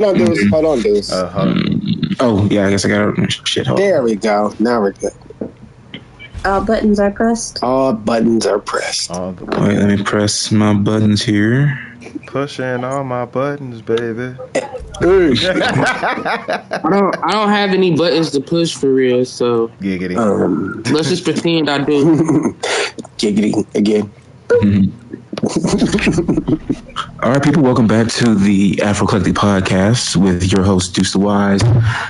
No, dudes. Hold on, dudes. Oh, yeah, I guess I got shit. There we go. Now we're good. All buttons are pressed. All buttons are pressed. Wait, let me press my buttons here. Pushing all my buttons, baby. I don't have any buttons to push for real, so Giggity. Let's just pretend I do. Giggity again. All right, people, welcome back to the Afroclectic podcast with your host, Deuce the Wise.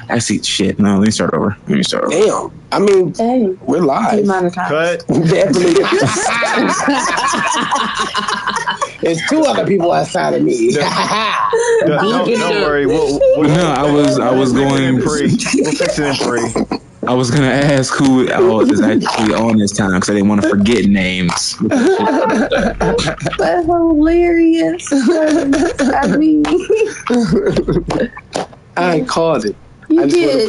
Actually, shit, no, let me start over. Damn. I mean, we're live. Cut. Definitely. There's two other people outside of me. Don't worry. I was going. We'll fix it in pre. I was gonna ask who is actually on this time because I didn't want to forget names. That's hilarious. I mean, I called it. You did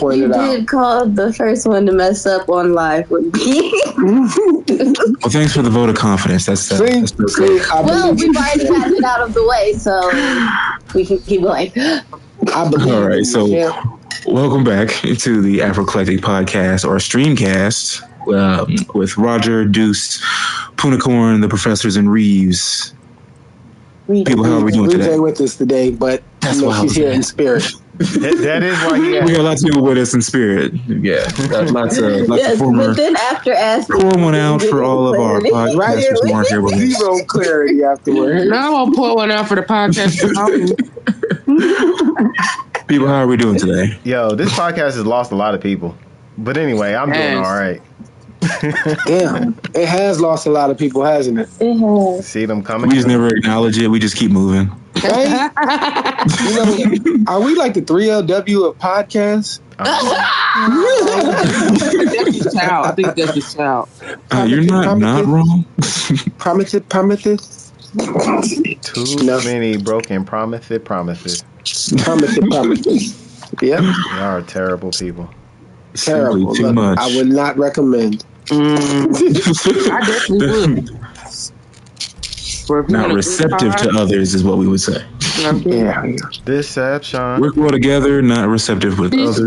call the first one to mess up on live with me. Well, thanks for the vote of confidence. That's well, we've already had it out of the way, so we can keep going. All right, so welcome back to the Afroclectic podcast or streamcast with Roger, Deuce, Punicorn, the professors, and Reeves. People, how are we doing today? Reeves ain't with us today, but she's here in spirit. That is why we got lots of people with us in spirit. Yeah, lots of former. But then after asking, pour one out for all of our podcasters. Mark here with us. Zero clarity afterwards. Now I'm gonna pour one out for the podcast. People, how are we doing today? Yo, this podcast has lost a lot of people, but anyway, I'm doing all right. Damn, it has lost a lot of people, hasn't it? It has. See them coming. We just never acknowledge it. We just keep moving. Right? Are we like the 3LW of podcasts? I think that's the shout. You're not wrong. Promises. Too many broken promises. Promises. Yep. You are terrible people. Terrible. Too much. I would not recommend. I definitely would. Not receptive to others is what we would say. Yeah. Deception. Work well together, not receptive with others.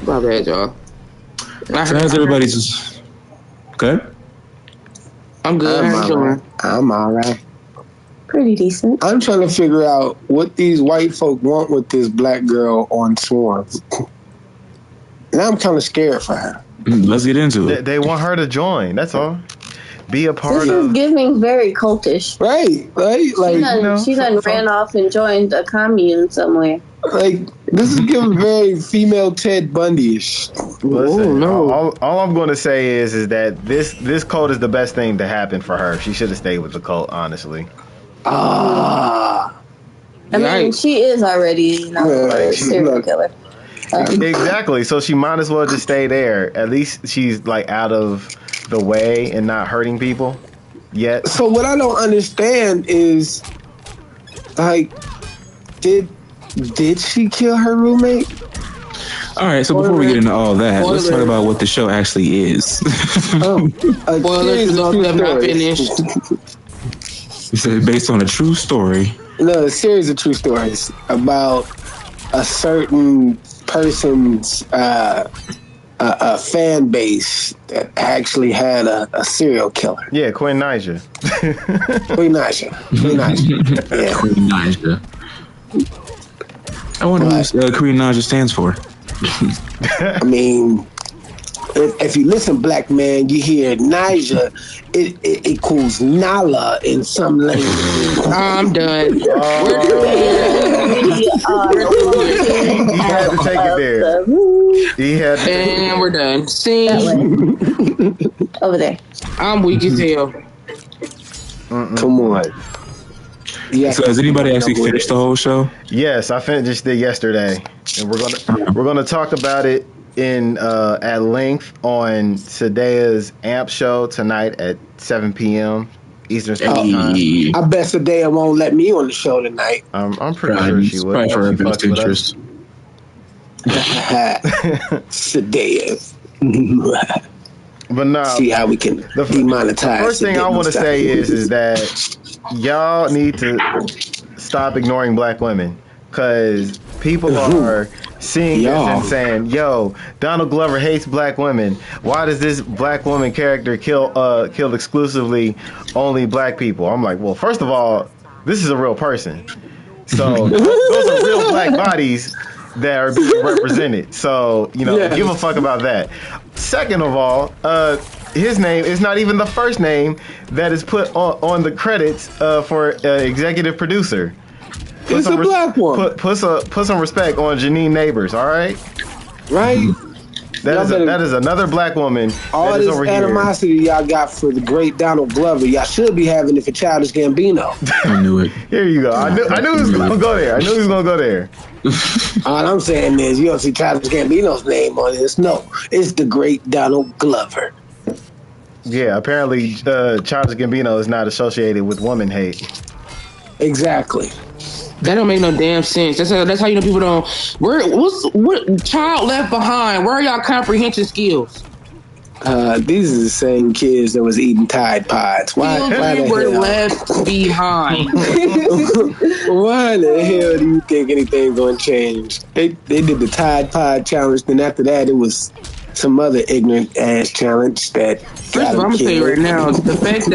My bad, y'all. So how's everybody's? Okay. I'm good. How you doing? I'm all right. Pretty decent. I'm trying to figure out what these white folk want with this black girl on Swarm. And I'm kind of scared for her. Let's get into it. They want her to join. That's all. Be a part this of. This is giving very cultish. Right. Like she done ran off and joined a commune somewhere. Like, this is giving very female Ted Bundy-ish. Listen, all I'm going to say is that this cult is the best thing to happen for her. She should have stayed with the cult, honestly. I mean, she is already a serial killer. Exactly. So she might as well just stay there. At least she's like out of the way and not hurting people yet. So what I don't understand is, like, did she kill her roommate? All right, so before we get into all that, let's talk about what the show actually is. Spoilers have not finished. It's based on a true story. No, a series of true stories about a certain person's a fan base that actually had a serial killer. Yeah, Queen Naija. Queen Naija. Yeah. Queen Naija. I wonder what Queen Naija stands for. I mean, if you listen, black man, you hear Naija, it equals Nala in some language. I'm done. He had to take it there. He had to and we're done. See? Over there. I'm weak as hell. Come on. Yeah. So has anybody actually finished the whole show? Yes, I finished it yesterday, and we're gonna talk about it in at length on Sadea's AMP show tonight at 7 p.m. Eastern Standard Time. I bet Sadea won't let me on the show tonight. I'm pretty sure she would. Probably for her best interest. Sadea. But no, see how we can demonetize. The first thing I want to say is that y'all need to stop ignoring black women, because people are seeing this and saying, "Yo, Donald Glover hates black women. Why does this black woman character kill exclusively only black people?" I'm like, well, first of all, this is a real person, so those are real black bodies that are being represented. So give a fuck about that. Second of all, his name is not even the first name that is put on the credits for executive producer. It's a black one. Put some respect on Janine Neighbors, all right? Right. That is another black woman. All that is this over animosity y'all got for the great Donald Glover, y'all should be having it for Childish Gambino. I knew it. Here you go. I knew he was gonna go there. I knew he was gonna go there. All I'm saying is you don't see Childish Gambino's name on this. No, it's the great Donald Glover. Yeah, apparently Childish Gambino is not associated with woman hate. Exactly. That don't make no damn sense. That's how you know people don't. What child left behind? Where are y'all comprehension skills? These are the same kids that was eating Tide Pods. Why were left behind? Why the hell do you think anything's gonna change? They did the Tide Pod challenge, then after that it was some other ignorant ass challenge that. First of all, I'm gonna tell you right now, the fact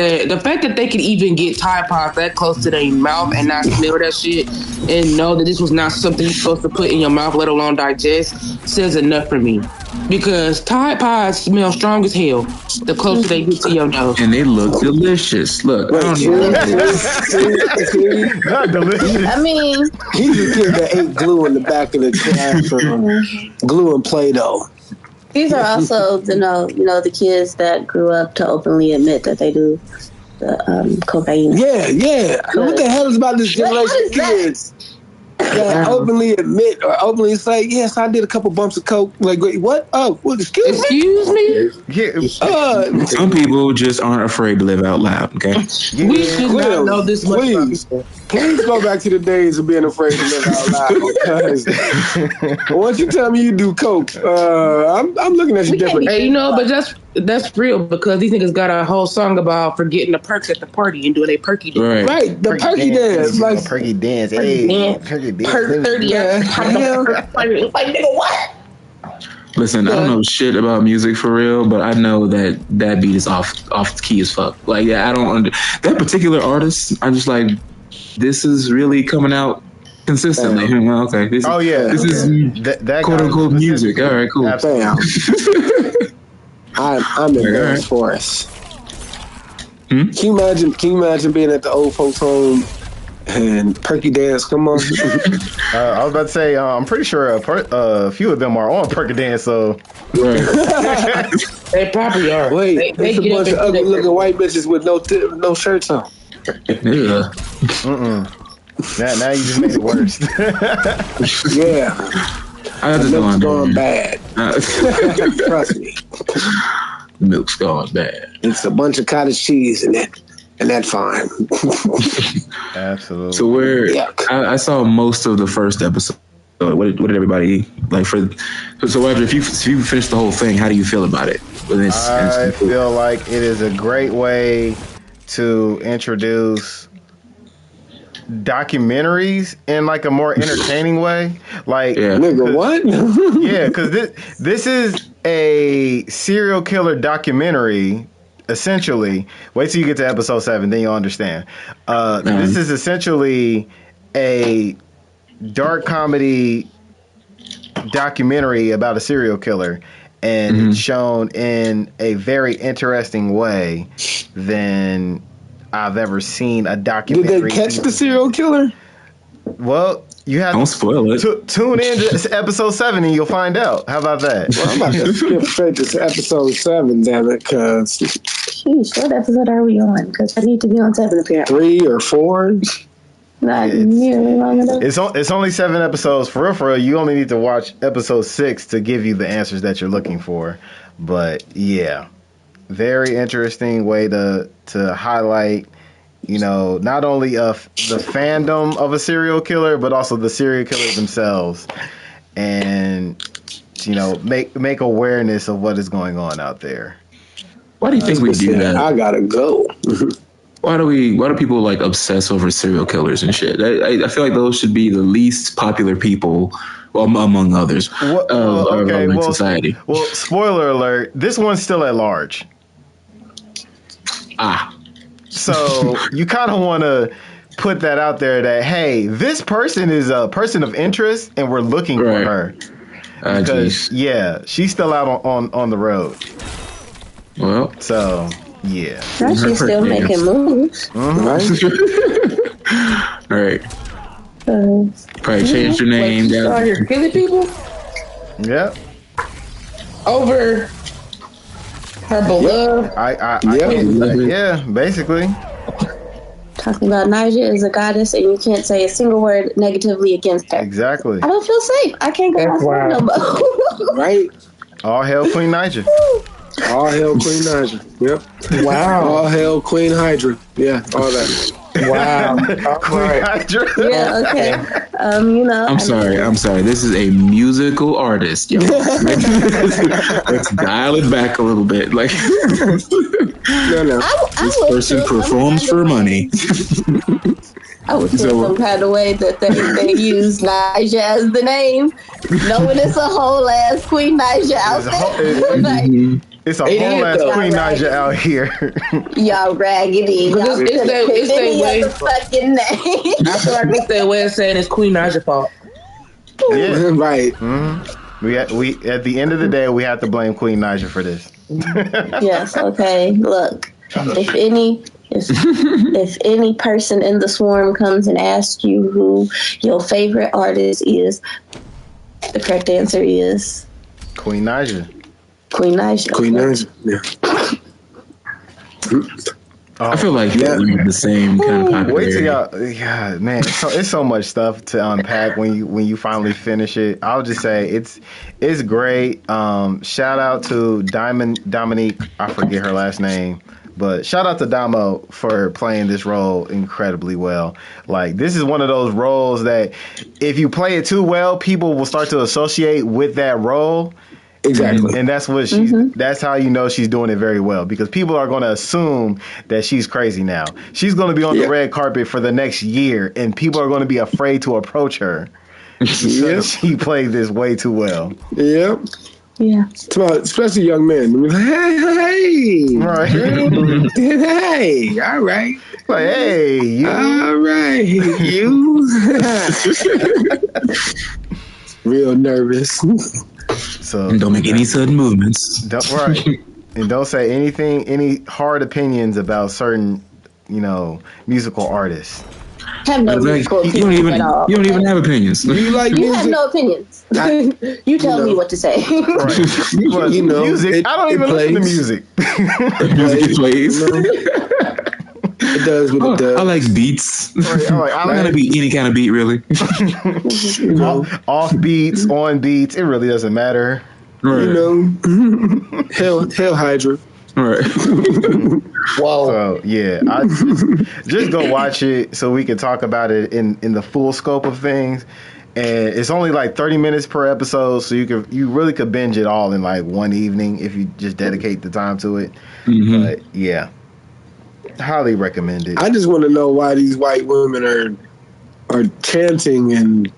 that they could even get Tide Pods that close to their mouth and not smell that shit and know that this was not something you're supposed to put in your mouth, let alone digest, says enough for me. Because Tide Pods smell strong as hell the closer they get to your nose. And they look delicious. Look, not delicious. I mean, he's a kid that ate glue in the back of the classroom. Glue and Play-Doh. These are also, the kids that grew up to openly admit that they do the cocaine. Yeah. What the hell is about this generation of kids that openly admit or openly say, yes, I did a couple bumps of coke? Like, wait, what? Oh, well, excuse me? Yeah. Some people just aren't afraid to live out loud, okay? We should not know this much. Please go back to the days of being afraid to live out loud. Because once you tell me you do coke, I'm looking at you different. Hey, but that's real, because these niggas got a whole song about forgetting the perks at the party and doing a perky dance. Right, the perky dance. Like perky dance. Perky dance. Perk 30. Like, nigga, what? Listen, I don't know shit about music for real, but I know that beat is off key as fuck. Like, I don't that particular artist. I'm just like, this is really coming out consistently. Okay. This is that quote unquote music. All right, cool. I'm embarrassed for us. Can you imagine being at the old folks' home and perky dance? Come on. I was about to say, I'm pretty sure a few of them are on perky dance. So they probably are. Wait, there's a bunch of ugly looking white bitches with no shirts on. Yeah. Now you just made it worse. Yeah. The milk's going bad. Trust me. The milk's going bad. It's a bunch of cottage cheese in it, and that's fine. Absolutely. So I saw most of the first episode. What did everybody like for? So Roger, if you finish the whole thing, how do you feel about it? I feel like it is a great way to introduce documentaries in like a more entertaining way. Like, nigga, what? Yeah, because this is a serial killer documentary. Essentially, wait till you get to episode 7, then you'll understand. This is essentially a dark comedy documentary about a serial killer, and it's shown in a very interesting way than I've ever seen a documentary. Did they catch the serial killer? Well, you have don't spoil it. Tune in to episode 7 and you'll find out. How about that? Well, I'm about to skip straight to episode 7, damn it, because... Sheesh, what episode are we on? Because I need to be on 7 apparently. 3 or 4? Not nearly long enough. It's only 7 episodes. For real, you only need to watch episode 6 to give you the answers that you're looking for. But yeah, very interesting way to highlight, not only of the fandom of a serial killer, but also the serial killers themselves, and make awareness of what is going on out there. Why do you think we do that? I gotta go. Why do people like obsess over serial killers and shit? I feel like those should be the least popular people, well, among others, in society. Well, spoiler alert: this one's still at large. So you kind of want to put that out there that, hey, this person is a person of interest, and we're looking for her because she's still out on the road. Well, so. Yeah. Now she's still making moves. Right. Probably changed her name. Started killing people. Yep. Over her beloved. Yeah, basically. Talking about Niger is a goddess, and you can't say a single word negatively against her. Exactly. I don't feel safe. I can't go outside no more. Right. All hail Queen Niger. All hail Queen Niger. Yep. Wow. All hail Queen Hydra. Yeah, all that. Wow. Queen Hydra. Yeah, okay. I'm sorry. This is a musical artist, yo. Let's dial it back a little bit. Like, no. This person performs for money. I would feel some kind of way that they use Niger as the name, knowing it's a whole ass Queen Niger out there. It's a whole ass Queen Niger out here. Y'all raggedy. Y'all it's that way. Fucking name. I feel like it's that way of saying it's Queen Niger's fault. Yeah, right. Mm-hmm. We at the end of the day, we have to blame Queen Niger for this. Yes. Okay. Look, if any person in the swarm comes and asks you who your favorite artist is, the correct answer is Queen Niger. Queen Niger. Yeah. I feel like the same kind of popularity. Wait till y'all, yeah, man. It's so much stuff to unpack when you finally finish it. I'll just say it's great. Shout out to Dominique. I forget her last name, but shout out to Damo for playing this role incredibly well. Like, this is one of those roles that if you play it too well, people will start to associate with that role. Exactly. And that's what that's how you know she's doing it very well, because people are going to assume that she's crazy now. She's going to be on the red carpet for the next year, and people are going to be afraid to approach her because she played this way too well. Yep. Yeah. Especially young men. Like, hey. Right. Hey. All right. Like, hey, you. All right. You. Real nervous. So don't make any sudden movements. And don't say any hard opinions about certain, musical artists. Have no musical opinions at all. You don't even have opinions. You have no opinions. You tell me what to say. Right. Well, music. I don't even listen to music. Music plays. It does what it does. I like beats. Right, I gotta be any kind of beat, really. Off beats, on beats, it really doesn't matter. Right. Hell Hydra. Right. Whoa. So yeah, I just go watch it so we can talk about it in the full scope of things. And it's only like 30 minutes per episode, so you really could binge it all in like one evening if you just dedicate the time to it. Mm-hmm. But yeah. Highly recommend it. I just want to know why these white women are chanting and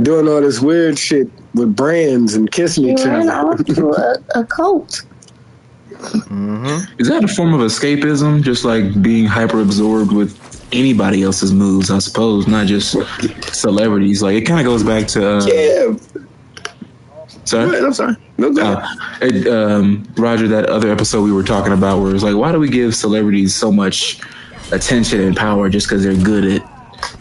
doing all this weird shit with brands and kissing each other. Off to a cult. Mm-hmm. Is that a form of escapism? Just like being hyper absorbed with anybody else's moves, I suppose, not just celebrities. Like, it kind of goes back to sorry? I'm sorry. No, go ahead. Roger, that other episode we were talking about where it's like, why do we give celebrities so much attention and power just because they're good at,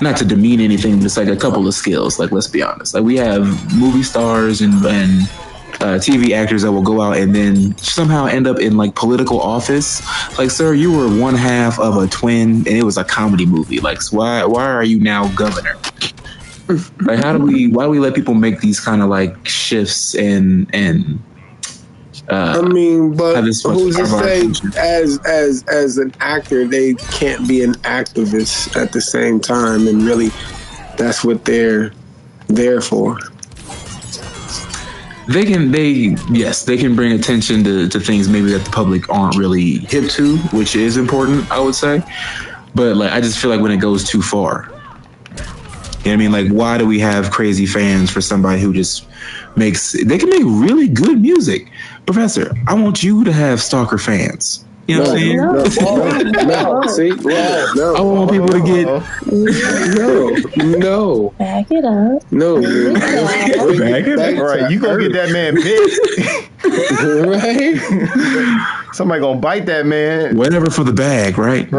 not to demean anything, but it's like a couple of skills. Like, let's be honest. Like, we have movie stars and TV actors that will go out and then somehow end up in like political office. Like, sir, you were one half of a twin and it was a comedy movie. Like, so why are you now governor? Like, why do we let people make these kind of like shifts and I mean, but who's to say as an actor they can't be an activist at the same time, and really that's what they're there for. they can bring attention to things maybe that the public aren't really hip to, which is important, I would say. But like, I just feel like when it goes too far, you know what I mean? Like, why do we have crazy fans for somebody who just they can make really good music? Professor, I want you to have stalker fans. You know what I'm saying? No. See? No. I want people to get No. Back it up. No. Back it up. Right, you gonna get that man bit. Right? Somebody gonna bite that man. whatever for the bag, right? We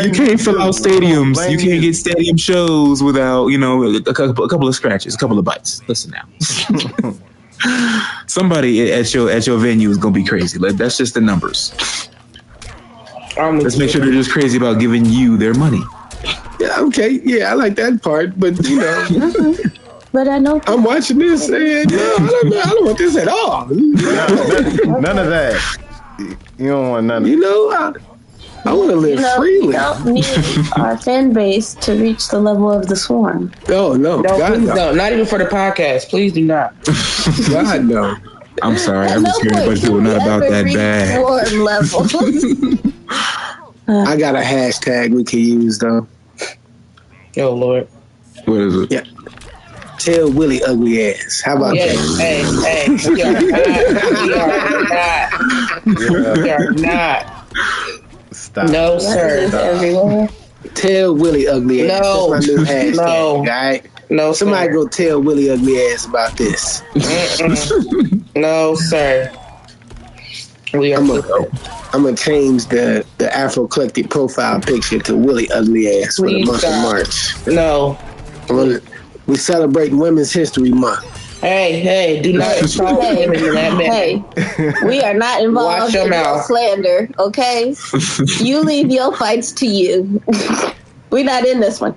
You can't fill out stadiums. You can't get stadium shows without, a couple of scratches, a couple of bites. Listen now. Somebody at your venue is gonna be crazy. Like, that's just the numbers. Let's make sure they're just crazy about giving you their money. Yeah, okay. Yeah, I like that part, but But I know I'm watching this and I don't want this at all. None of that. You don't want none of that. I want to live freely. We don't need our fan base to reach the level of the Swarm. Oh, no. God, no. Not even for the podcast. Please do not. God, no. I'm sorry. I'm just hearing a bunch of people not about that bad. Swarm level. I got a hashtag we can use, though. Oh, Lord. What is it? Yeah. Tell Willie ugly ass. How about that? We are not. Stop. No, sir. Everywhere. Tell Willie ugly ass. No. That's my new hashtag. No. All right? No, Somebody sir. go tell Willie ugly ass about this. No, sir. We are. I'm gonna change the Afroclectic profile picture to Willie ugly ass for the month of March. No. We celebrating Women's History Month. Hey, do not insult women in that manner. Hey, we are not involved in your slander, okay? You leave your fights to you. We're not in this one.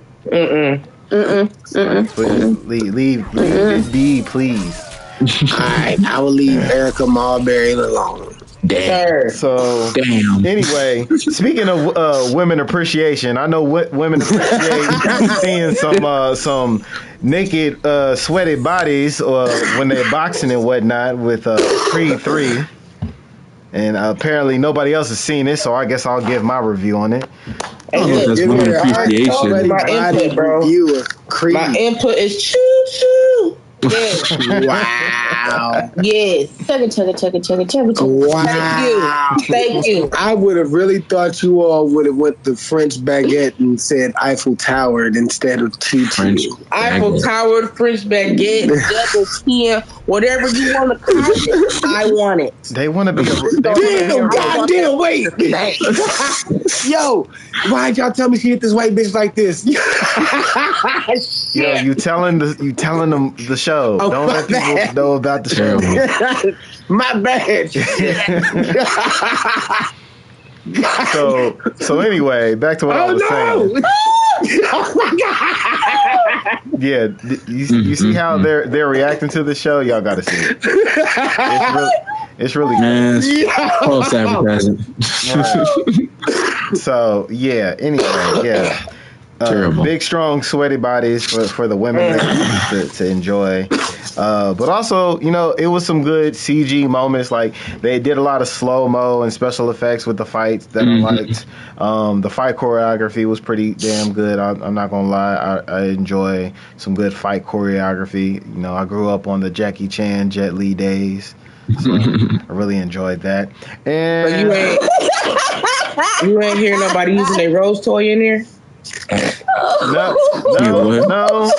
Please, leave it be, please. All right, I will leave Erica Marbury alone. Damn. So, damn. Anyway, speaking of women appreciation, I know what women appreciate seeing some naked, sweaty bodies when they're boxing and whatnot with Creed 3. And apparently nobody else has seen it, so I guess I'll give my review on it. That's women appreciation. My input, bro. My input is choo-choo. Yes. Wow. Yes. Chugga. Wow. Thank you. I would have really thought you all would have went the French baguette and said Eiffel Towered instead of choo-choo. Eiffel Towered, French baguette, double skin, whatever you want to call it, I want it. They want to be goddamn, wait. Yo, why'd y'all tell me she hit this white bitch like this? Yo, you telling them the show. Oh, don't let people know about the show. My bad. So anyway, back to what I was saying. Oh my god! Yeah, you see how they're reacting to the show? Y'all got to see it. It's really good. False advertising. Right. So yeah. Anyway, yeah. Big, strong, sweaty bodies for the women to enjoy. But also, it was some good CG moments. Like, they did a lot of slow-mo and special effects with the fights that I liked. The fight choreography was pretty damn good. I'm not going to lie. I enjoy some good fight choreography. I grew up on the Jackie Chan, Jet Li days. So I really enjoyed that. And you ain't hear nobody using their Rose toy in there? No.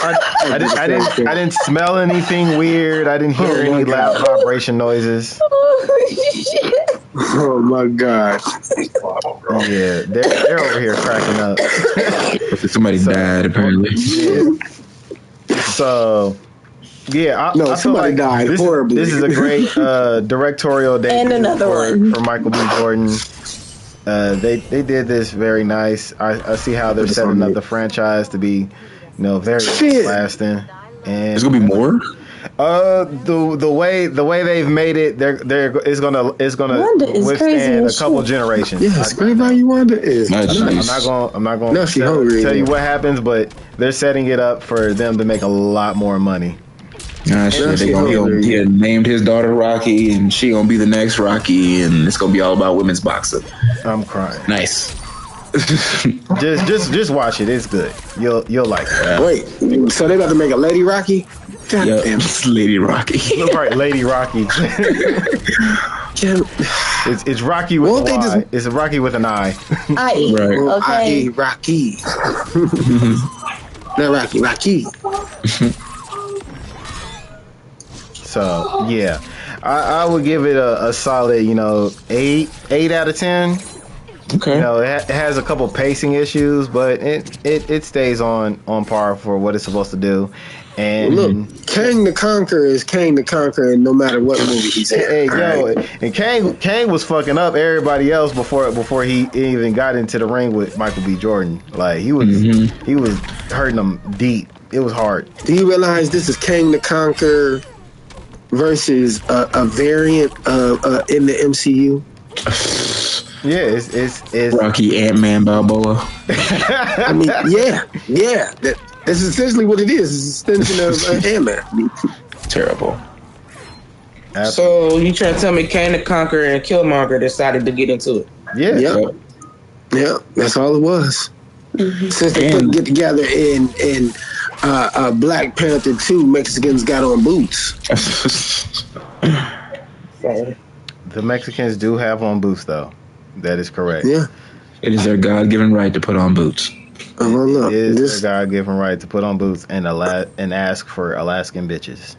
I didn't smell anything weird. I didn't hear any loud vibration noises. Oh my god! Yeah, they're over here cracking up. Somebody died apparently. Yeah. So. Yeah, I somebody died horribly. This is a great directorial debut and another one for Michael B. Jordan. They did this very nice. I see how they're setting up the franchise to be, very lasting. And there's gonna be more. The way they've made it, it's gonna withstand a couple generations. Yeah, scream how you want it is. I'm not gonna tell you what happens, but they're setting it up for them to make a lot more money. Shit, he named his daughter Rocky, and she gonna be the next Rocky, and it's gonna be all about women's boxing. I'm crying. Nice. just watch it. It's good. You'll like it. Wait, so they about to make a Lady Rocky? God damn, Lady Rocky. Right, Lady Rocky. It's Rocky with an I. It's a Rocky with an I. I-E. Right. Okay. I-E, Rocky. Not Rocky. So yeah, I would give it a solid, 8 out of 10. Okay. It has a couple pacing issues, but it stays on par for what it's supposed to do. And look, Kang the Conqueror is Kang the Conqueror, no matter what movie he's in. Hey, and Kang was fucking up everybody else before he even got into the ring with Michael B. Jordan. Like he was hurting them deep. It was hard. Do you realize this is Kang the Conqueror versus a variant in the MCU? Yeah, it's Rocky Ant-Man Balboa. I mean, yeah. That's essentially what it is. It's an extension of Ant-Man. Terrible. So you trying to tell me Kang the Conqueror and Killmonger decided to get into it? Yeah. Yeah, that's all it was. Since they couldn't get together in Black Panther 2, Mexicans got on boots. The Mexicans do have on boots, though. That is correct. Yeah. It is their God-given right to put on boots. Look, it is their God-given right to put on boots and ask for Alaskan bitches.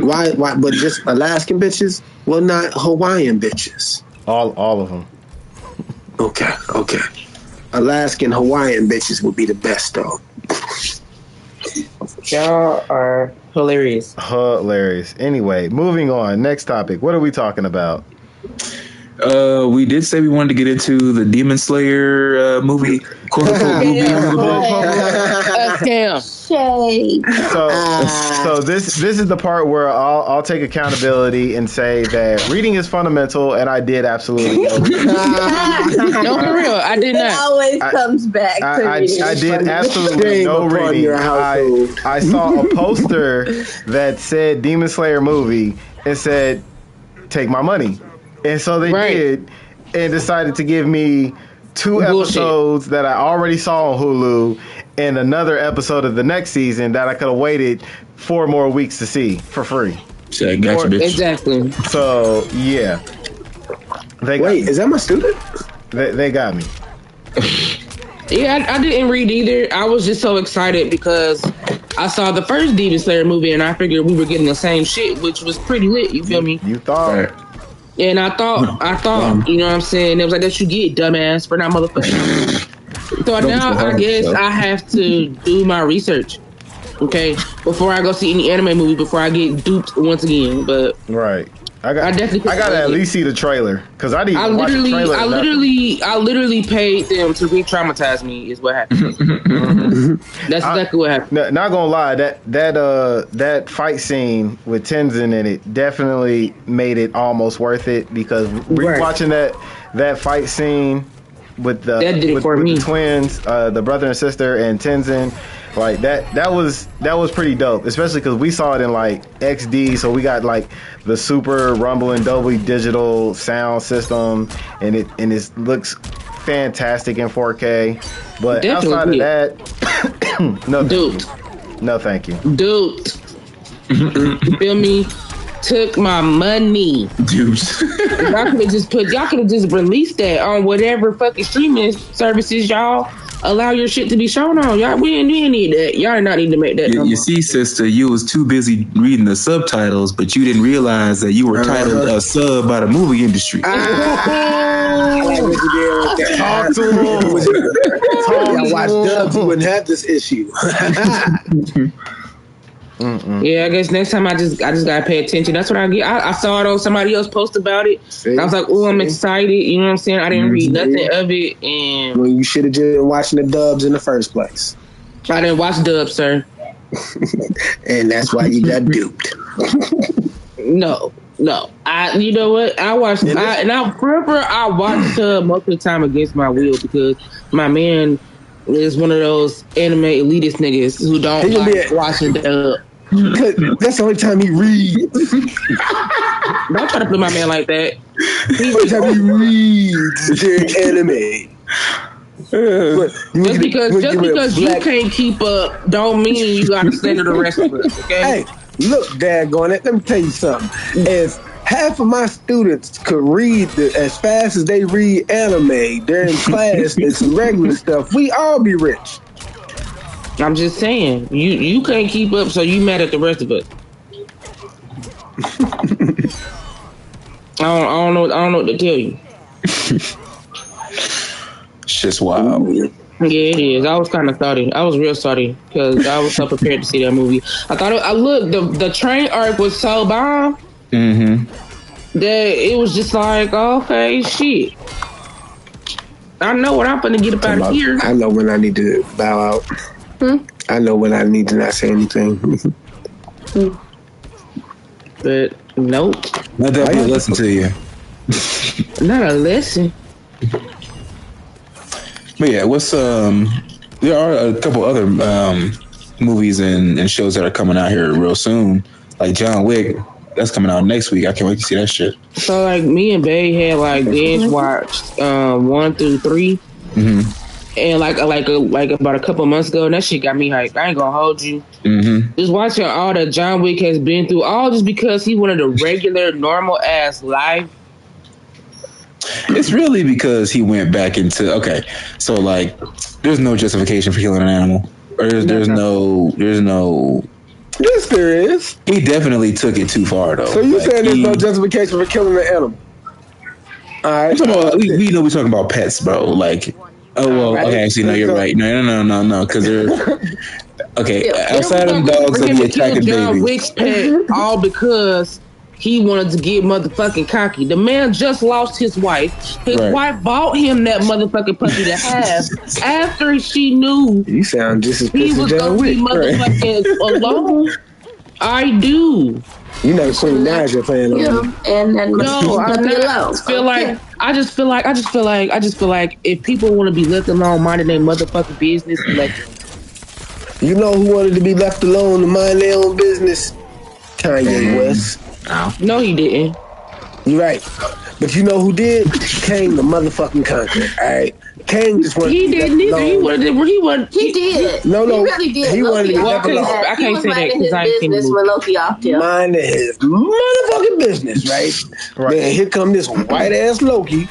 Why? But just Alaskan bitches? Well, not Hawaiian bitches. All of them. Okay. Alaskan Hawaiian bitches would be the best, though. Y'all are hilarious. Anyway, moving on. Next topic. What are we talking about? We did say we wanted to get into the Demon Slayer movie, quote unquote movie. Damn. Shade. So this is the part where I'll take accountability and say that reading is fundamental, and I did absolutely know. No, for real, I did not. It always comes back to reading. I did absolutely no reading. I saw a poster that said Demon Slayer movie and said, "Take my money." And so they did, and decided to give me 2 episodes that I already saw on Hulu, and another episode of the next season that I could have waited 4 more weeks to see for free. So I got you, bitch. Exactly. So yeah, is that my student? They got me. Yeah, I didn't read either. I was just so excited because I saw the first Demon Slayer movie, and I figured we were getting the same shit, which was pretty lit. You feel me? You thought. Right. And I thought, you know what I'm saying? It was like, that you get, dumbass, for not motherfucker. So now I guess I have to do my research, okay? Before I go see any anime movie, before I get duped once again. But right. I gotta at least see the trailer because I didn't watch the trailer. I literally paid them to re-traumatize me. Is what happened. That's exactly what happened. Not gonna lie, that fight scene with Tenzin in it definitely made it almost worth it because rewatching that fight scene with the twins, the brother and sister, and Tenzin. Like that was pretty dope, especially because we saw it in like XD, so we got like the super rumble and Dolby digital sound system, and it looks fantastic in 4K. But definitely outside of that, no thank you. Dude, you feel me? Took my money. Dude. Y'all could have just released that on whatever fucking streaming services y'all allow your shit to be shown on. Y'all, we didn't need that. Y'all did not need to make that. You see, sister, you was too busy reading the subtitles, but you didn't realize that you were titled a sub by the movie industry. I like what you did with that. Talk to him. Y'all watch dubs, you wouldn't have this issue. Yeah, I guess next time I just gotta pay attention. That's what I get. I saw it on somebody else post about it. I was like, oh, I'm excited. You know what I'm saying? I didn't read nothing of it, and well, you should have just been watching the dubs in the first place. I didn't watch dubs, sir. And that's why you got duped. No. You know what? I watched. I watched most of the time against my will because my man is one of those anime elitist niggas who don't like watching dub. That's the only time he reads. Don't try to play my man like that. The only time he reads during anime. Just because you can't keep up, don't mean you gotta stand to the rest of us. Okay. Hey, look, daggone it. Let me tell you something. If half of my students could read as fast as they read anime during class and some regular stuff, we all be rich. I'm just saying, you can't keep up, so you mad at the rest of us. I don't know what to tell you. Shit's wild. Yeah, it is. I was kind of sorry. I was real sorry because I was so prepared to see that movie. I thought the train arc was so bomb that it was just like, okay, shit. I know what I'm gonna get up out of here. I know when I need to bow out. I know when I need to not say anything. But nope. Not that be a lesson to you. Not a lesson. But yeah, there are a couple other movies and shows that are coming out here real soon. Like John Wick, that's coming out next week. I can't wait to see that shit. So like me and Bae had like binge watched 1 through 3. And like about a couple months ago, and that shit got me hyped. I ain't gonna hold you. Just watching all that John Wick has been through, all just because he wanted a regular, normal ass life. It's really because he went back into so like there's no justification for killing an animal. Or there's no Yes, there is. He definitely took it too far though. So you saying there's no justification for killing an animal? All right. We know we're talking about pets, bro. Like, oh well, right. Okay. Actually, no, you're right. No. Because they're outside of dogs that be attacking John babies. Wick's pet, all because he wanted to get motherfucking cocky. The man just lost his wife. His wife bought him that motherfucking puppy to have after she knew you sound just as he was gonna be motherfucking alone. I do. You know, Queen Naja playing on and then I just feel like if people want to be left alone, minding their motherfucking business, you know who wanted to be left alone to mind their own business? Kanye West. No, he didn't. You're right. But you know who did? Kane the motherfucking Conqueror. All right. Kane just wanted. He didn't either. He did. No. He really did. He wanted to be left alone. I can't say that because I ain't seen the movie. When Loki off him. Minding his motherfucking business, right? Then here come this white ass Loki.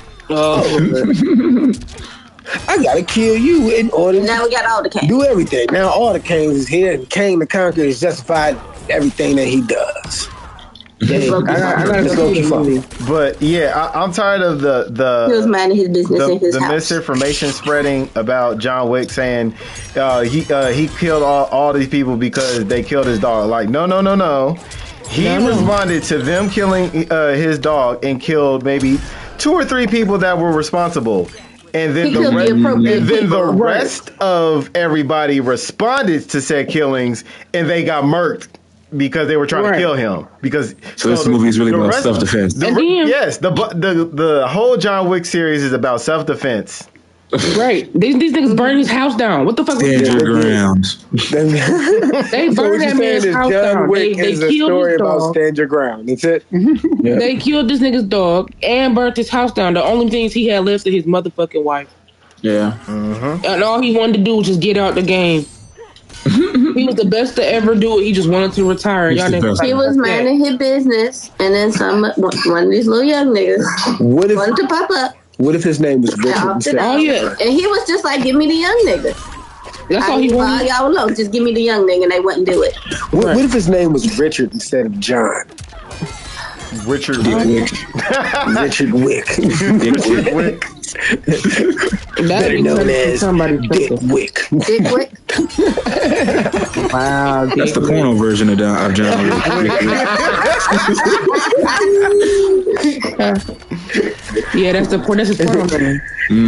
I gotta kill you in order. Now we got all the Kanes. Do everything. Now all the Kanes is here, and Kane the Conqueror is justified everything that he does. But yeah, I'm tired of the he was minding his business in his the house. misinformation spreading about John Wick saying he killed all these people because they killed his dog. Like no. He responded to them killing his dog and killed maybe 2 or 3 people that were responsible. And then the rest of everybody responded to said killings, and they got murked because they were trying to kill him. So this movie is really about self-defense. Yes, the whole John Wick series is about self-defense. Right. These niggas burned his house down. What the fuck? Stand your ground. They burned that man's house down. They killed his dog. Stand your ground. That's it. They killed this nigga's dog and burnt his house down. The only things he had left is his motherfucking wife. Yeah. And all he wanted to do was just get out the game. He was the best to ever do it. He just wanted to retire. He was minding his business, and then one of these little young niggas wanted to pop up. What if his name was Richard instead? Oh yeah, and he was just like, "Give me the young nigga." That's all he wanted. Y'all alone, just give me the young nigga, and they wouldn't do it. What if his name was Richard instead of John? Richard Wick. Richard Wick. Richard Wick. Better known as Dick Wick. Dick Wick. Wow, that's the porno version of John Wick. Yeah, that's the porno version.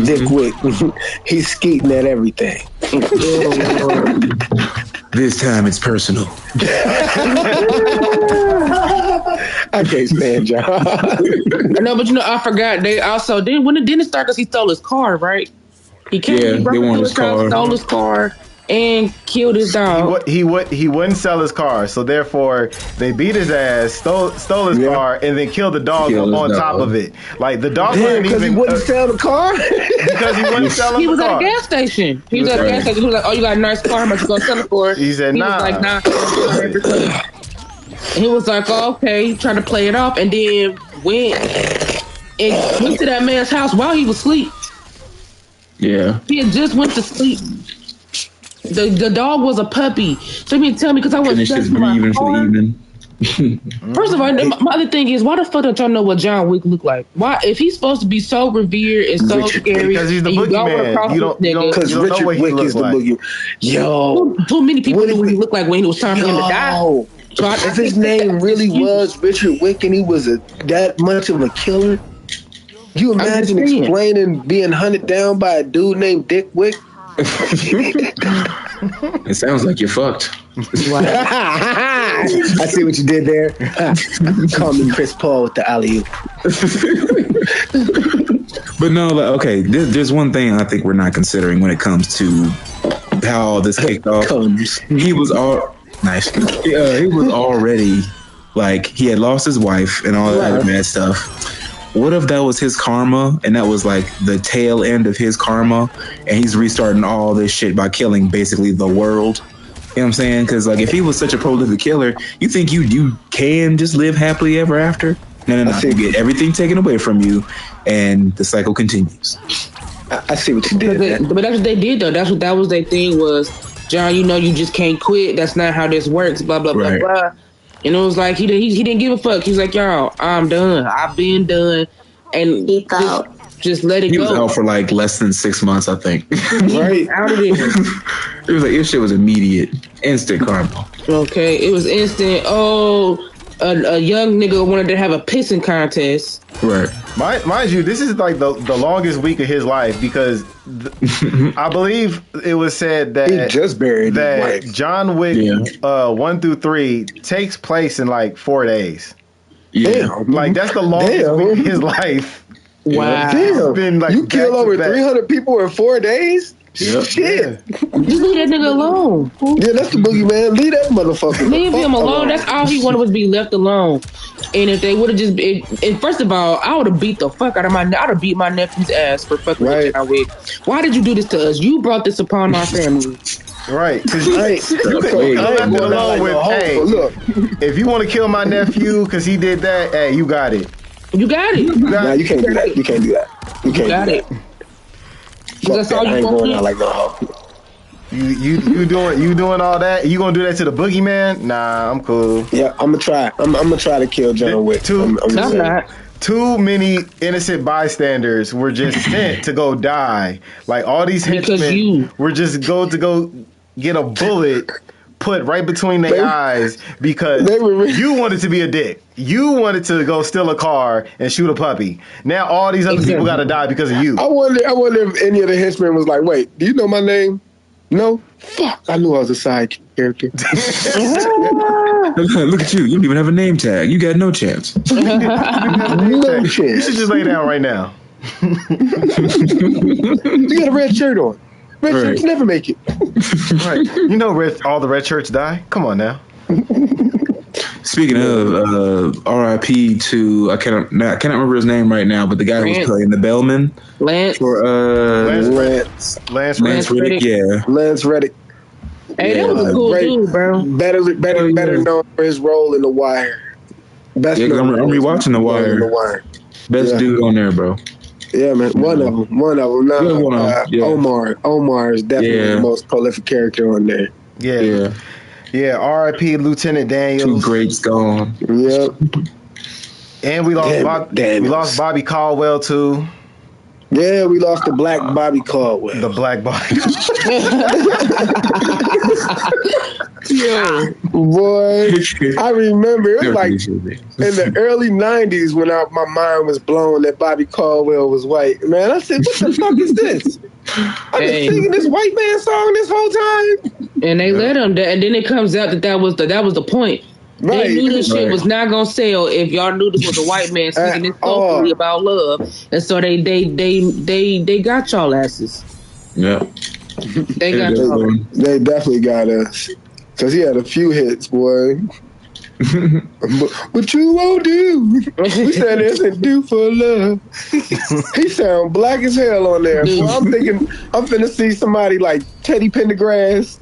Dick Wick. He's skeeting at everything. This time it's personal. I can't stand John. No, but I forgot. They also didn't it start because he stole his car, right? He came. Yeah, they wanted his car. Stole his car. and killed his dog. He wouldn't sell his car, so therefore they beat his ass, stole his car, and then killed the dog on top of it. Like the dog wasn't even he wouldn't sell the car because he wouldn't sell the car. He was at a gas station. He was at a gas station. He was like, "Oh, you got a nice car. How much you gonna sell it for?" He said, "Nah." He was like, "Nah." And he was like, oh, "Okay," trying to play it off, and then went to that man's house while he was asleep. Yeah, he had just went to sleep. The dog was a puppy. So you mean tell me because I was just breathing for the evening. First of all, my other thing is, why the fuck don't y'all know what John Wick look like? Why, if he's supposed to be so revered and so scary, because he's the boogeyman. You don't because Richard Wick is the boogeyman. Yo, too many people knew what he looked like when it was time for him to die. So if his name really was Richard Wick and he was that much of a killer, you imagine explaining being hunted down by a dude named Dick Wick? It sounds like you're fucked. I see what you did there. Call me Chris Paul with the alley-oop. But no, okay, there's one thing I think we're not considering when it comes to how all this kicked off. He was nice. He was already like he had lost his wife and all that other bad stuff. What if that was his karma and that was like the tail end of his karma and he's restarting all this shit by killing basically the world? You know what I'm saying? Because like if he was such a prolific killer, you think you can just live happily ever after? No. You get everything taken away from you and the cycle continues. I see what you did. But that's what they did though. That was their thing was, John, you just can't quit. That's not how this works. Blah, blah, blah, blah. And it was like he didn't give a fuck. He's like, y'all, I'm done. I've been done, and he thought just let it go. He was out for like less than 6 months, I think. Right out of there. It was like this shit was immediate, instant karma. Okay, it was instant. Oh, a young nigga wanted to have a pissing contest. Right. Mind you, this is like the longest week of his life because I believe it was said that he just buried that John Wick 1 through 3 takes place in like 4 days. Yeah, like that's the longest week of his life. Wow, damn! Been like you kill over 300 people in 4 days. Yep. Shit. Just leave that nigga alone. Yeah, that's the boogeyman. Leave that motherfucker. Leave him alone. That's all he wanted was be left alone. And if they would have just and first of all, I would have beat the fuck out of I'd have beat my nephew's ass for fucking with John Wick. Why did you do this to us? You brought this upon our family. Right, because you can left it alone with, hey, look, if you want to kill my nephew because he did that, hey, you got it. You got it. Nah, you can't do that. You can't do that. You can't got do it. That. That's all you going out like no. You doing all that? You gonna do that to the boogeyman? Nah, I'm cool. Yeah, I'm gonna try. I'm gonna try to kill John Wick. Too many innocent bystanders were just sent to go die. Like all these henchmen were just go get a bullet put right between their eyes because you wanted to be a dick. You wanted to go steal a car and shoot a puppy. Now all these other people got to die because of you. I wonder if any of the henchmen was like, "Wait, do you know my name?" No. Fuck! I knew I was a side character. Look at you! You don't even have a name tag. You got no chance. No chance. You should just lay down right now. You got a red shirt on. Red shirts never make it. Right. You know all the red shirts die? Come on now. Speaking of RIP to I cannot remember his name right now, but the guy who was playing the bellman. Lance Reddick. Yeah. Lance Reddick. Hey, that was a cool dude, bro. Better known for his role in The Wire. Best I'm rewatching The Wire. Best dude on there, bro. Yeah, man. One of them. Omar is definitely the most prolific character on there. Yeah. R.I.P. Lieutenant Daniels. 2 greats gone. Yep. And we lost Bobby Caldwell too. Yeah, we lost the black Bobby Caldwell. The black Bobby. Yeah, boy, I remember it was like in the early 90s when my mind was blown that Bobby Caldwell was white. Man, I said, what the fuck is this? I've been singing this white man song this whole time. And they let him, and then it comes out that was the point. Right. They knew this shit was not gonna sell if y'all knew this was a white man speaking this soulfully about love, and so they got y'all asses. Yeah. They got They definitely got us. Because he had a few hits, boy. But you won't do. We said this and do for love. He sound black as hell on there. Boy, I'm thinking I'm finna see somebody like Teddy Pendergrass.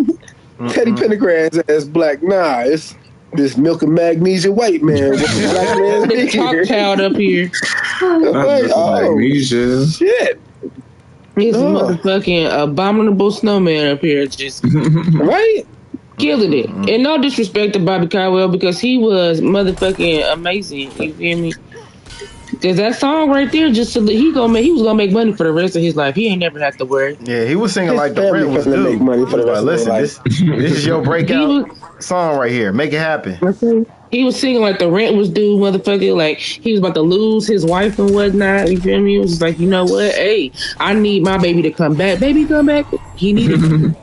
Teddy Pendergrass as black. Nah, it's this milk and magnesia white man with the black man's the top child up here. Like, magnesia. Shit. He's a motherfucking abominable snowman up here, just right. Killing it. And no disrespect to Bobby Caldwell because he was motherfucking amazing. You feel me? Because that song right there, he was gonna make money for the rest of his life. He ain't never had to worry. Yeah, he was singing like the rent was due. Make money for the rest of his life. This is your breakout song right here. Make it happen. He was singing like the rent was due, motherfucker. Like he was about to lose his wife and whatnot. You feel me? It was just like, you know what? Hey, I need my baby to come back. Baby, come back. He needed.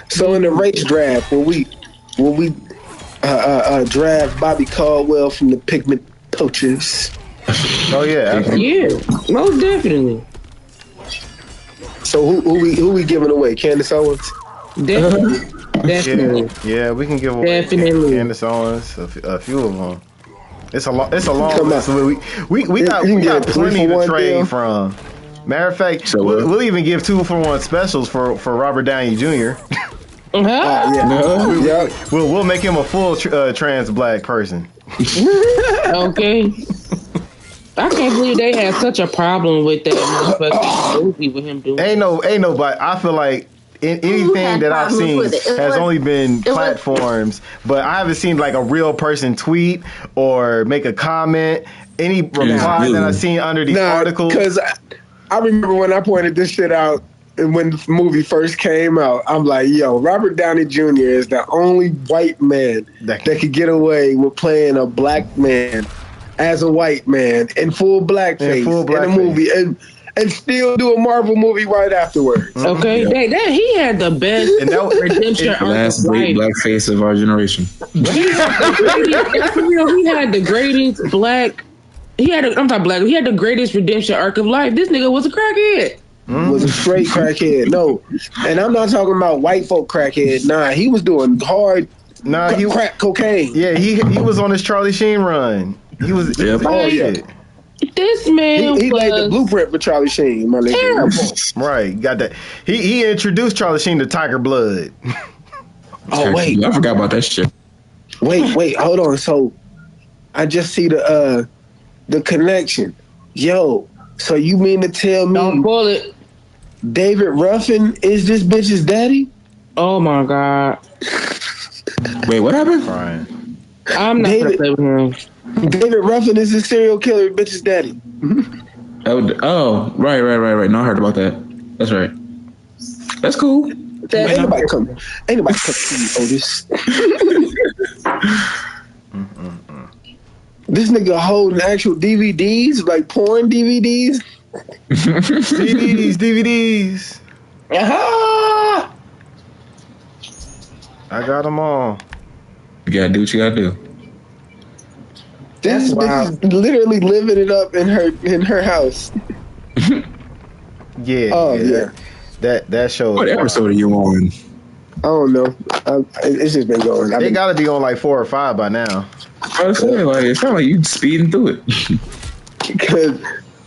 So in the race draft, will we draft Bobby Caldwell from the Pigment Poachers? Oh yeah, most definitely. So who we giving away? Candace Owens? Definitely. Yeah, we can give away Candace Owens, a few of them. It's a long list. We got plenty to trade from. Matter of fact, we'll even give 2-for-1 specials for Robert Downey Jr. We'll make him a full trans black person. Okay. I can't believe they had such a problem with that motherfucking movie with him doing. Ain't no, but I feel like anything that I've seen has only been platforms, but I haven't seen like a real person tweet or make a comment. Any reply that I've seen under these articles. Because I remember when I pointed this shit out and when the movie first came out, I'm like, yo, Robert Downey Jr. is the only white man that could get away with playing a black man as a white man in full blackface in a movie and still do a Marvel movie right afterwards. Okay, he had the best redemption arc. Last great blackface of our generation. He had the greatest black. He had the greatest redemption arc of life. This nigga was a crackhead. Was a straight crackhead. No, and I'm not talking about white folk crackhead. Nah, he was doing hard. Crack cocaine. Yeah, he was on his Charlie Sheen run. He was. This man he laid the blueprint for Charlie Sheen. My nigga. Right, got that. He introduced Charlie Sheen to Tiger Blood. Oh wait, I forgot about that shit. Wait, hold on. So I just see the connection. Yo, so you mean to tell me? Don't pull it. David Ruffin is this bitch's daddy? Oh my god. Wait, what happened? Brian. I'm not gonna play with him. David Ruffin is the serial killer bitch's daddy. Oh, right. No, I heard about that. That's right. That's cool. Ain't nobody come to you, Otis. This nigga holding actual DVDs, like porn DVDs. DVDs. Aha! I got them all. You gotta do what you gotta do. This bitch is literally living it up in her house. Yeah. Oh yeah. That show. What episode are you on? I don't know. It's just been going. They gotta be on like 4 or 5 by now. I was saying, like, it sounds like you speeding through it. Because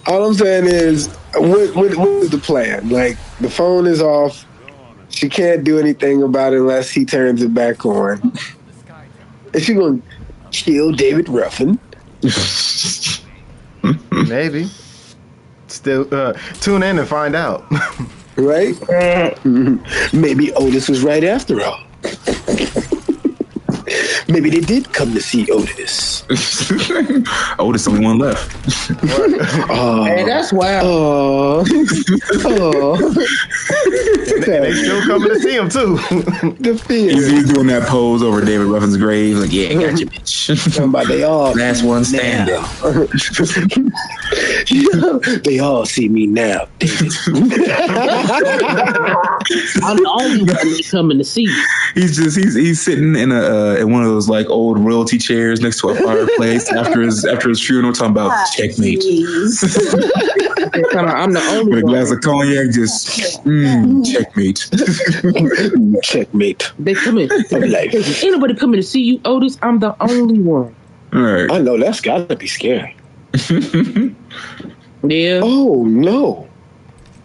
all I'm saying is, what is the plan? Like, the phone is off. She can't do anything about it unless he turns it back on. Is she going to kill David Ruffin? Maybe. Still, tune in and find out. Right? Maybe Otis was right after all. Maybe they did come to see Otis. Otis only one left. Hey, that's wild. And they still coming to see him too. The fear. He's doing that pose over David Ruffin's grave, like, yeah, got you, bitch. Somebody all last one standing. They all see me now. I'm the only one coming to see you. He's sitting in one of those like old royalty chairs next to a fireplace after his funeral, talking about checkmate. I'm the only with a one. glass of cognac, just checkmate. Checkmate. They come in. Like, ain't nobody coming to see you, Otis. I'm the only one. All right. I know that's gotta be scary. Yeah. Oh no.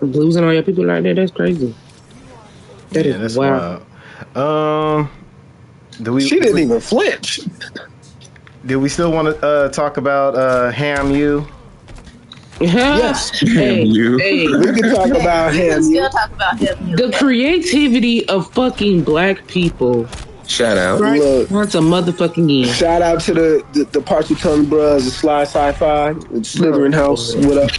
Losing all your people like that—that's crazy. That's wild. She didn't even flinch. Do we still want to talk about Ham U? Yes. Hey, we can talk about Ham U. Still talk about Ham U. The creativity of fucking black people. Shout out. Right? Look, once a motherfucking year. Shout out to the Party Tongue Bros, the Sly Sci-Fi, the Slytherin House. What up?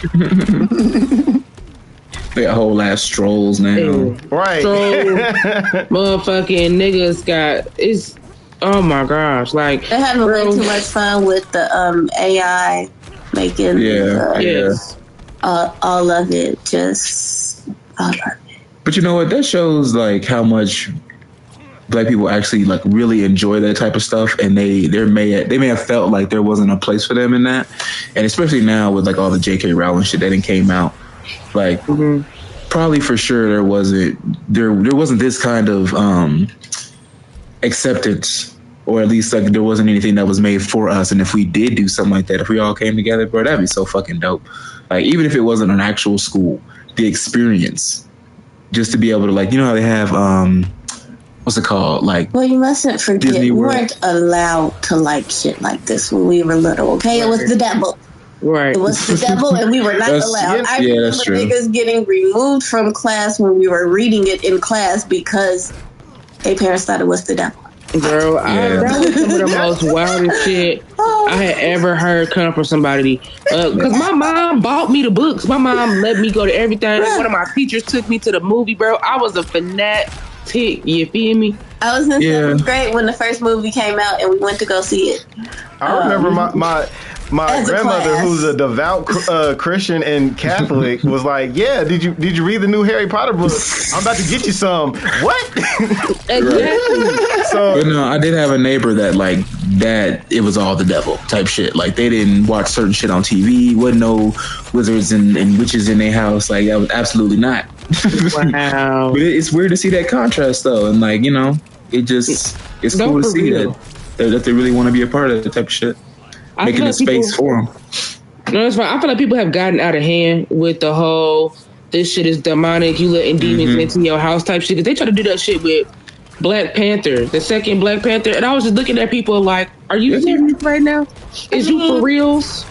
They got whole ass strolls now. Right. Motherfucking niggas it's oh my gosh, like they're having way too much fun with the AI making all of it, just all of it. But you know what, that shows like how much black people actually like really enjoy that type of stuff, and they may have felt like there wasn't a place for them in that, and especially now with like all the J.K. Rowling shit that came out, like probably for sure there wasn't this kind of acceptance, or at least like there wasn't anything that was made for us. And if we did do something like that, if we all came together, bro, that'd be so fucking dope. Like even if it wasn't an actual school, the experience, just to be able to like, you know how they have what's it called? Like, well, you mustn't forget we weren't allowed to like shit like this when we were little. Okay, it was the devil. Right. It was the devil, and we were not allowed. I remember niggas getting removed from class when we were reading it in class because their parents thought it was the devil. Bro, that was some of the most wildest shit I had ever heard come from somebody. Because my mom bought me the books. My mom let me go to everything. One of my teachers took me to the movie, bro. I was a fanatic. You feel me? I was in 7th grade when the first movie came out, and we went to go see it. I remember my grandmother, who's a devout Christian and Catholic, was like, "Yeah, did you read the new Harry Potter book? I'm about to get you some." What? Exactly. But no, I did have a neighbor that like that. It was all the devil type shit. Like they didn't watch certain shit on TV. Wasn't no wizards and witches in their house. Like that was absolutely not. Wow. But it's weird to see that contrast though, and like you know, it's cool to see that they really want to be a part of that type of shit. Making a space for them. No, that's fine. I feel like people have gotten out of hand with the whole "this shit is demonic, you letting demons into your house" type shit. Cause they try to do that shit with Black Panther, the second Black Panther, and I was just looking at people like, "Are you serious right now? Is you for reals?"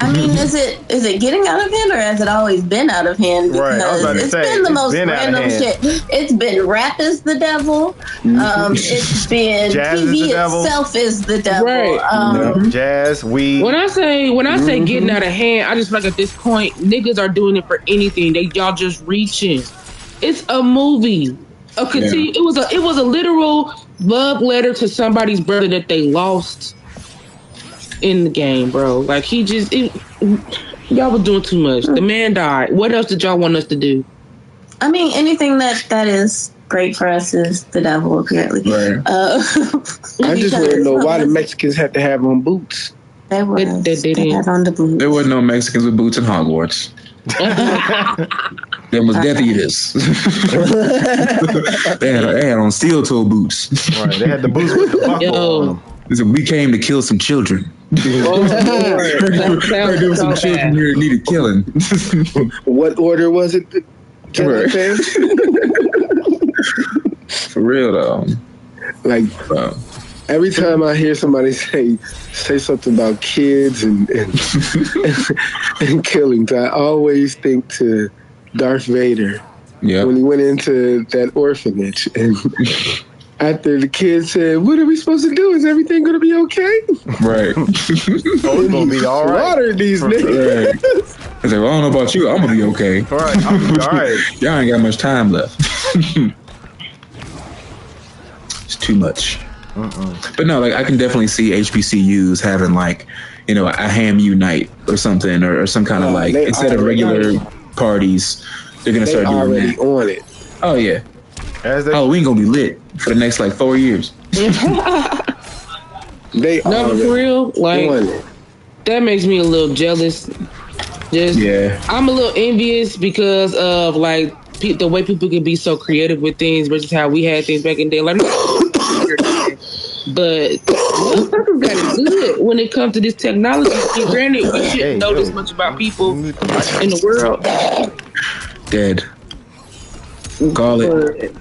I mean, is it getting out of hand, or has it always been out of hand? Because it's been the most random shit. It's been rap is the devil. It's been Jazz TV itself is the devil. Right. Jazz, weed. When I say getting out of hand, I just feel like at this point, niggas are doing it for anything. Y'all just reaching. It's a movie. It was a literal love letter to somebody's brother that they lost in the game, bro. Like y'all was doing too much. The man died. What else did y'all want us to do? I mean, anything that is great for us is the devil, apparently. Right. I just want to know why the Mexicans had to have on boots. They had on the boots. There wasn't no Mexicans with boots in Hogwarts. There was Death Eaters. they had on steel toe boots. Right. They had the boots with the buckle on them. Listen, we came to kill some children. There were some children here that needed killing. What order was it? For real though. Like every time I hear somebody say something about kids and killings, I always think to Darth Vader when he went into that orphanage and after the kid said, "What are we supposed to do? Is everything going to be okay?" Right. It's going to be all right. Slaughtered these niggas. Right. I said, "Well, I don't know about you. I'm going to be okay." All right. I'm gonna be all right. Y'all ain't got much time left. It's too much. But no, like I can definitely see HBCUs having like, a ham night or something, or some kind of like, instead of regular parties, they're gonna start doing already that. On it. Oh yeah, Halloween gonna be lit for the next like 4 years. They no, for real, like that makes me a little jealous. I'm a little envious because of like the way people can be so creative with things versus how we had things back in the day. Like, but motherfuckers got it good when it comes to this technology. And granted, we shouldn't know this much about people in the world. Dead. Call it.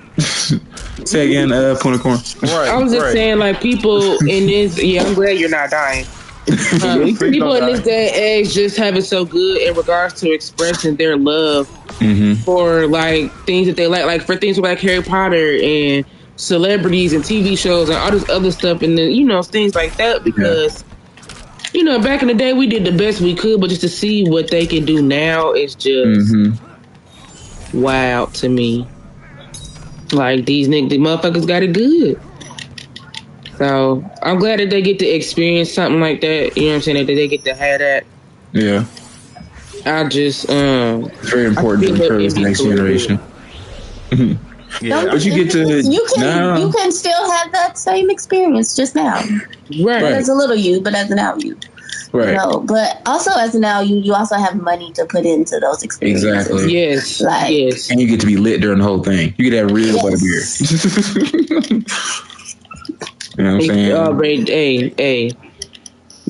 Say again, point of corn. Right, I was just saying, like, people in this. Yeah, I'm glad you're not dying. People in this day and age just have it so good in regards to expressing their love for like things that they like for things like Harry Potter and celebrities and TV shows and all this other stuff, and then things like that, because back in the day we did the best we could, but just to see what they can do now is just wow to me. Like, the motherfuckers got it good. So I'm glad that they get to experience something like that. You know what I'm saying? That they get to have that. Yeah. I just it's very important to encourage the next generation. Yeah. But you can still have that same experience just now. Right. As a little you, but as an out you. Right. But also as an out you also have money to put into those experiences. Exactly. Yes. Yes. And you get to be lit during the whole thing. You get to have real butterbeer. You know what I'm saying? Hey.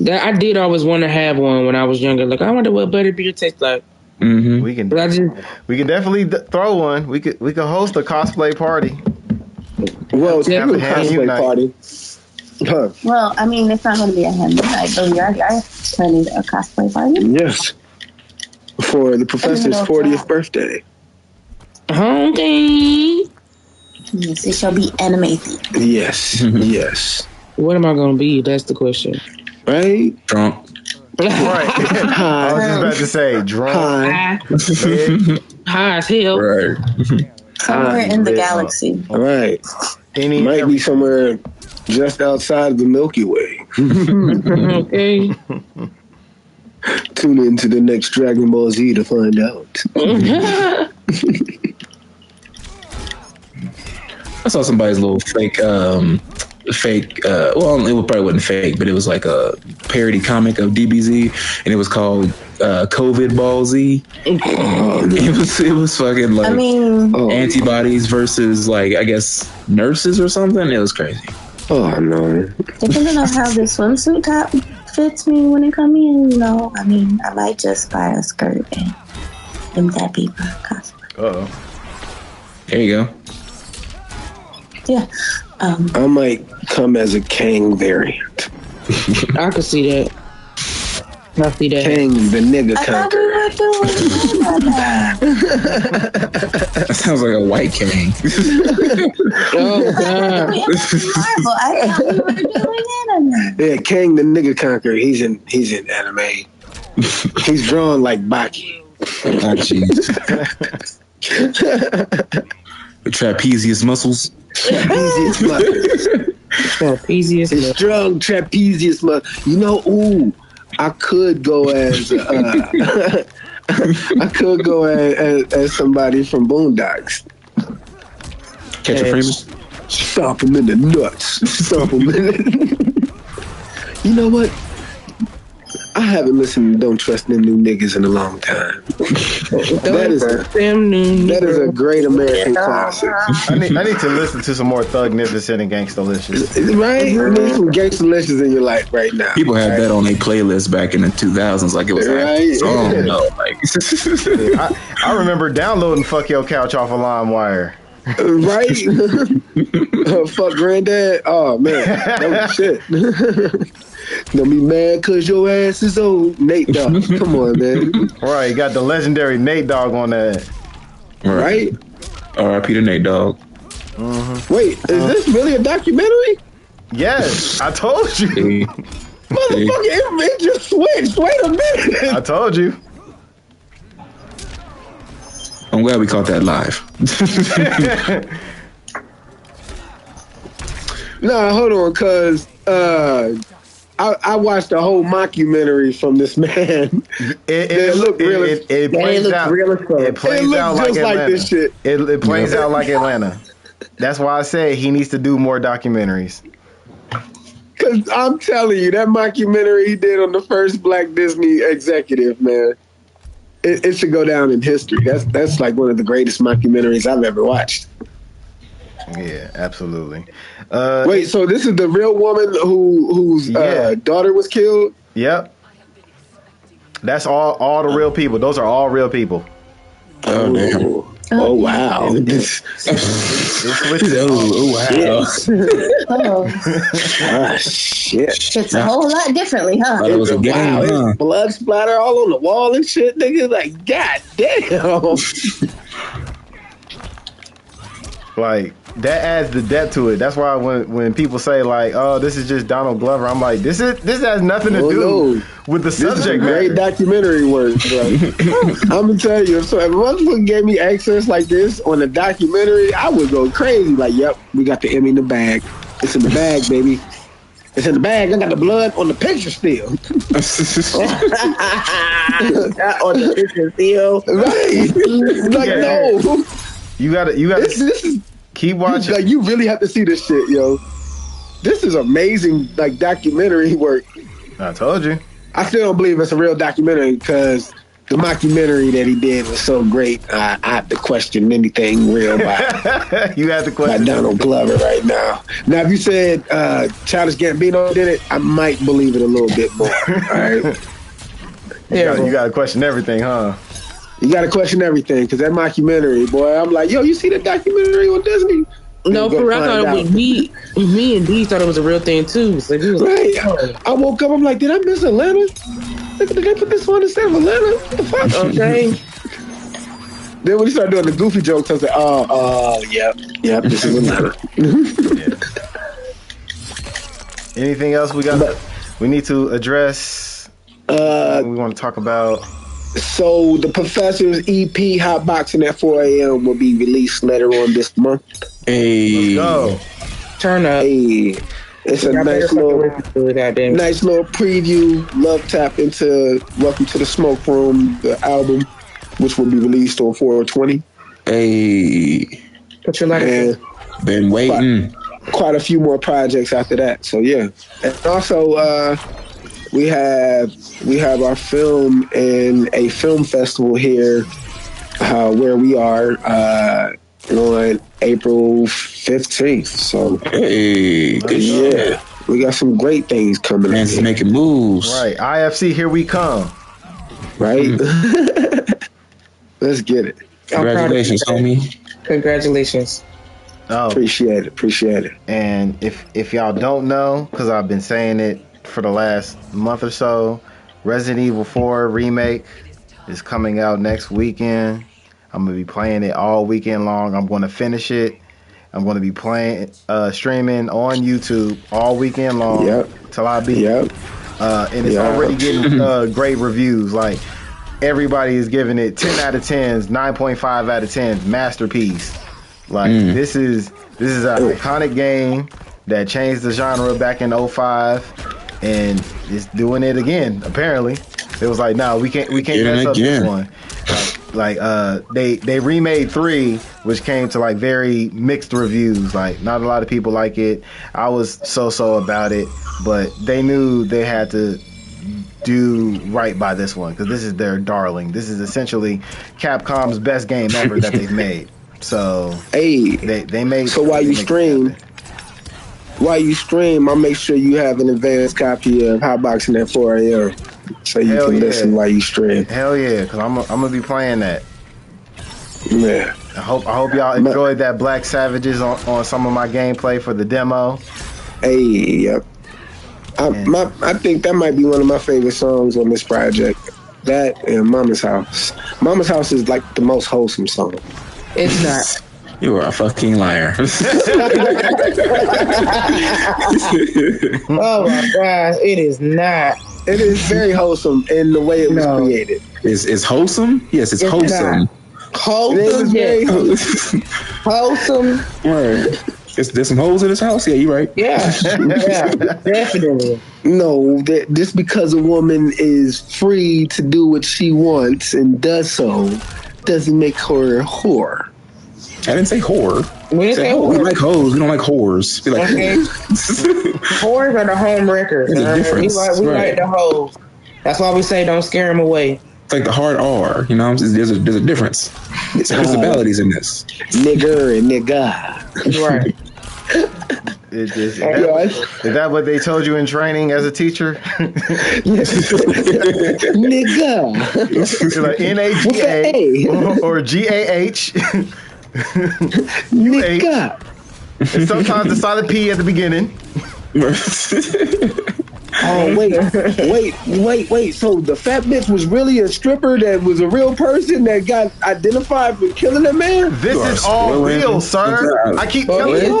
I did always want to have one when I was younger. Like, I wonder what butterbeer tastes like. We can definitely throw one. We could host a cosplay party. Well, have a cosplay party. Huh. Well, I mean, it's not going to be a hand night, but we already are planning a cosplay party. Yes, for the professor's 40th birthday. Okay. Yes, it shall be animated. Yes, yes. What am I going to be? That's the question. Right? Drunk. Right. I was just about to say drunk. High as hell. Right. Somewhere in the galaxy. Right. Might be somewhere just outside the Milky Way. Okay. Tune into the next Dragon Ball Z to find out. I saw somebody's little fake well, it probably wasn't fake, but it was like a parody comic of DBZ, and it was called COVID Ball Z. It was fucking like, I mean, antibodies versus, like, I guess nurses or something. It was crazy. Oh no! Depending on how the swimsuit top fits me when it comes in, I mean, I might just buy a skirt and that be my cosplay. There you go. Yeah. I might come as a Kang variant. I could see that. I see that. Kang, the nigga conqueror. That sounds like a white Kang. Oh God! I thought we were doing anime. Yeah, Kang, the nigga conqueror. He's in anime. He's drawn like Baki. Oh, jeez. The trapezius muscles. Trapezius muscles. His strong trapezius muscles. I could go as as somebody from Boondocks. Catch a Freeman. Stomp him in the nuts. Stomp him in the... You know what? I haven't listened to Don't Trust Them New Niggas in a long time. That is a great American classic. I need to listen to some more Thugnificent and Gangstalicious. Right? You need some Gangstalicious in your life right now. People had that on their playlist back in the 2000s, like it was a song. No, like I remember downloading "Fuck Your Couch" off of LimeWire. Right? Fuck Granddad. Oh man, that was shit. Don't be mad cause your ass is old. Nate Dogg. Come on, man. Right, you got the legendary Nate Dogg on that. Right? R.I.P. to Nate Dogg. Wait, is this really a documentary? Yes, I told you. Motherfucker, it just switched. Wait a minute. I told you. I'm glad we caught that live. Nah, hold on, cause I watched a whole mockumentary from this man. It looked real. It plays out. It plays out like Atlanta. This shit. It plays out like Atlanta. That's why I say he needs to do more documentaries. Because I'm telling you, that mockumentary he did on the first Black Disney executive, man, it should go down in history. That's like one of the greatest mockumentaries I've ever watched. Yeah, absolutely. Wait, so this is the real woman whose daughter was killed? Yep. That's all the real people. Those are all real people. Oh, damn. Oh wow! Oh wow! Shit! It's a whole lot differently, huh? It was a game, huh? Blood splatter all on the wall and shit. Niggas like, god damn! Like that adds the depth to it. That's why when people say like, "Oh, this is just Donald Glover," I'm like, this has nothing to do with the subject matter. Great documentary work, bro. I'm gonna tell you. So if one gave me access like this on a documentary, I would go crazy. Like, yep, we got the Emmy in the bag. It's in the bag, baby. It's in the bag. I got the blood on the picture still. On the picture still, right? Like no. You gotta. This is keep watching. Like you really have to see this shit, yo. This is amazing, like documentary work. I told you. I still don't believe it's a real documentary because the mockumentary that he did was so great. I have to question anything real by you have to question by Donald Glover right now. Now, if you said Childish Gambino did it, I might believe it a little bit more. All right. You got to question everything, huh? You got to question everything because that mockumentary, boy, I'm like, yo, you see that documentary on Disney? No, for real, I thought it was me and D thought it was a real thing too. So he was right. I woke up, I'm like, did I miss Atlanta? Did they put this one instead of Atlanta? What the fuck? Okay. Then when he started doing the goofy jokes, I was like, yep, this is Atlanta. Anything else we need to address? We want to talk about. So the Professor's EP Hotboxing at 4 a.m. will be released later on this month. Hey, let's go. Turn up. Hey, it's a nice little preview. Love tap into Welcome to the Smoke Room, the album, which will be released on 4/20. Hey, put your light in. Been waiting. Quite a few more projects after that. So yeah, and also we have our film in a film festival here where we are on April 15th. So hey, good yeah, we got some great things coming. Man's making moves. Right, IFC, here we come. Right, let's get it. Congratulations, homie. Congratulations. Oh, appreciate it. And if y'all don't know, because I've been saying it for the last month or so, Resident Evil 4 remake is coming out next weekend. I'm going to be playing it all weekend long. I'm going to finish it. I'm going to be playing, streaming on YouTube all weekend long till I beat it. And it's already getting great reviews. Like, everybody is giving it 10 out of 10s, 9.5 out of 10s, masterpiece. Like, this is an iconic game that changed the genre back in 2005, and it's doing it again. Apparently, it was like, no, we can't mess up this one. Like they remade 3, which came to like very mixed reviews. Like, not a lot of people like it. I was so about it, but they knew they had to do right by this one because this is their darling. This is essentially Capcom's best game ever that they've made. So hey, they made. So while you stream, I'll make sure you have an advanced copy of Hotboxing at 4 a.m. so you can listen while you stream. Hell yeah, because I'm gonna be playing that. Yeah. I hope y'all enjoyed that Black Savages on some of my gameplay for the demo. Hey, yep. I think that might be one of my favorite songs on this project. That and Mama's House. Mama's House is like the most wholesome song. It's not. You are a fucking liar. Oh my gosh, it is not. It is very wholesome in the way it was created. Is wholesome? Yes, it's wholesome. Wholesome, very wholesome. Word. There's some holes in his house. Yeah, you're right. Yeah, definitely. No, just because a woman is free to do what she wants and does so, doesn't make her a whore. I didn't say whore. We didn't say whore. We like hoes. We don't like whores. We like whores. Whores are the home wreckers. There's a difference. We like the hoes. That's why we say don't scare them away. It's like the hard R. You know, there's a difference. There's principalities in this. Nigger and nigga. Right. Is that what they told you in training as a teacher? Nigga. Like NAGA or GAH. Nigga. And sometimes the silent P at the beginning. Oh, wait. So the fat bitch was really a stripper that was a real person that got identified for killing a man? This is all real, sir. I keep telling you.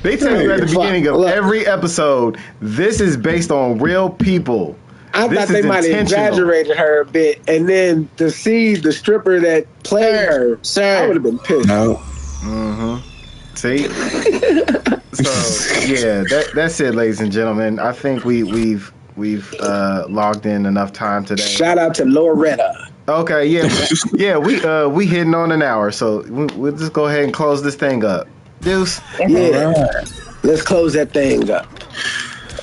They tell you at the beginning of every episode, this is based on real people. I thought they might have exaggerated her a bit, and then to see the stripper that played her, I would have been pissed. No. Mm-hmm. See? So yeah, that's it, ladies and gentlemen. I think we've logged in enough time today. Shout out to Loretta. Okay, yeah, we hitting on an hour, so we'll just go ahead and close this thing up. Deuce. Yeah, let's close that thing up.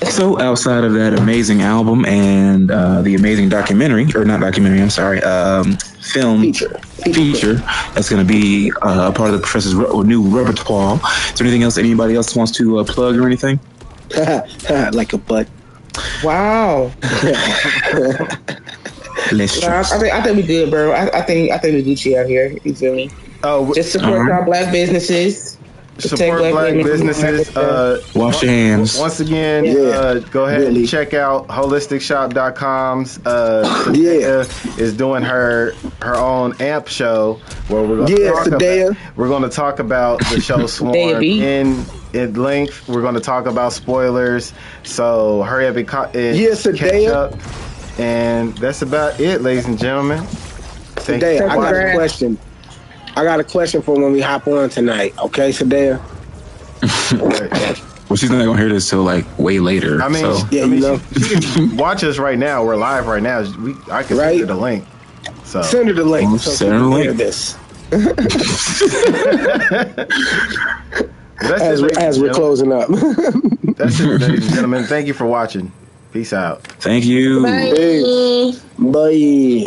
So outside of that amazing album and the amazing documentary, or not documentary, I'm sorry, film feature that's going to be a part of the professor's new repertoire. Is there anything else anybody else wants to plug or anything? Like a butt. Wow. I think we good, bro. I think we Gucci out here. You feel me? Oh, just support our black businesses. Support black businesses. Wash your hands. Once again, go ahead and check out holisticshop.com's. Is doing her own amp show where we're going to talk about the show Swarm in length. We're going to talk about spoilers. So hurry up and catch up. And that's about it, ladies and gentlemen. Today, I got a question. I got a question for when we hop on tonight. Okay, Sadea? Well, she's not going to hear this till like way later. I mean, so. she can watch us right now. We're live right now. I can send her the link. So send her the link. Send her the link. This. As we're closing up. That's it, ladies and gentlemen. Thank you for watching. Peace out. Thank you. Bye. Bye.